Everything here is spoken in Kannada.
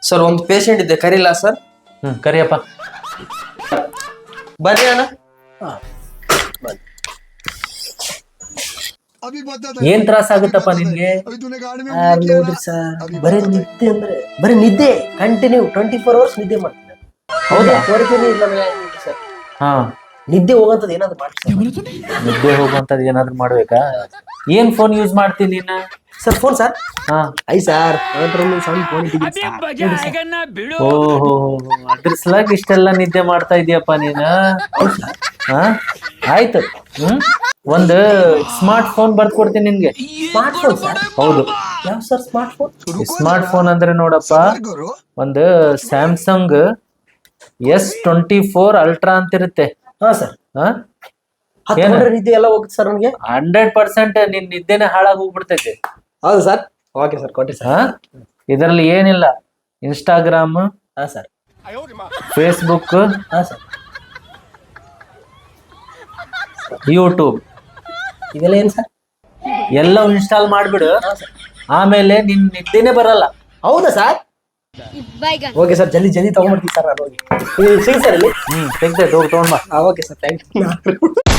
ಸರ್ ಒಂದು ಪೇಷಂಟ್ ಇದೆ ಕರೀಲಾ ಸರ್? ಕರಿಯಪ್ಪ. ಬರ್ರಿ ಅಣ್ಣ. ಏನ್ ತ್ರಾಸ ಆಗುತ್ತಪ್ಪ ನಿನ್ಗೆ? ನೋಡ್ರಿ ಸರ್, ಬರೀ ನಿದ್ದೆ ಅಂದ್ರೆ ಬರೀ ನಿದ್ದೆ ಕಂಟಿನ್ಯೂ 24 hours ನಿದ್ದೆ ಮಾಡ್ತೀನಿ. ಹೌದಾ? ಕೊರತೆನೇ ಇಲ್ಲ ಸರ್. ಹಾ, ನಿದ್ದೆ ಹೋಗಂತದ್ ಏನಾದ್ರು ಮಾಡಿ ನಿದ್ದೆ ಹೋಗುವಂತದ್ ಏನಾದ್ರು ಮಾಡ್ಬೇಕಾ? ಏನ್ ಫೋನ್ ಯೂಸ್ ಮಾಡ್ತೀನಿ ನೀನು? ಸರ್. Phone sir? ಹಾ. ಐ ಸರ್, ಸಣ್ಣ ಫೋನ್ ಓಹೋ, ಅದ್ರ ಸಲಾಗಿ ಇಷ್ಟೆಲ್ಲ ನಿದ್ದೆ ಮಾಡ್ತಾ ಇದೀಯಪ್ಪ ನೀನು. ಹಾ, ಆಯ್ತು. ಒಂದು ಸ್ಮಾರ್ಟ್ ಫೋನ್ ಬರ್ದ್ ಕೊಡ್ತೀನಿ ನಿನ್ಗೆ. Smart phone sir? ಹೌದು. ಯಾವ sir smart phone? Smart phone ಅಂದ್ರೆ ನೋಡಪ್ಪ, ಒಂದು ಸ್ಯಾಮ್ಸಂಗ್ S24 ಅಲ್ಟ್ರಾ ಅಂತ ಇರುತ್ತೆ. ಹಾ ಸರ್. ಹಾ, ನಿದ್ದೆ ಎಲ್ಲ ಹೋಗುತ್ತೆ ಸರ್ ನನ್ಗೆ. 100% ನಿನ್ ನಿದ್ದೆನೆ ಹಾಳಾಗಿ ಹೋಗ್ಬಿಡ್ತೈತೆ. ಹೌದು ಸರ್. ಓಕೆ ಸರ್, ಕೊಟ್ಟಿ ಸರ್. ಹಾ, ಇದರಲ್ಲಿ ಏನಿಲ್ಲ. ಇನ್ಸ್ಟಾಗ್ರಾಮ್, ಹಾ ಸರ್. ಫೇಸ್ಬುಕ್, ಹಾ ಸರ್. ಯೂಟ್ಯೂಬ್ ಇವೆಲ್ಲ ಏನ್ ಸರ್? ಎಲ್ಲ ಇನ್ಸ್ಟಾಲ್ ಮಾಡ್ಬಿಡು. ಆಮೇಲೆ ನಿನ್ ನಿದ್ದೆನೆ ಬರಲ್ಲ. ಹೌದಾ ಸರ್? ಓಕೆ ಸರ್, ಜಲ್ದಿ ತಗೊಂಡ್ಬಿಡ್ತೀವಿ ಸರ್. ನಾನು ಹೋಗಿ ಸಿಗಿ ಸರ್ ಇಲ್ಲಿ. ತೆಗ್ದೆ ತಗೊಂಡ್ ಬಾ. Okay sir, thank you.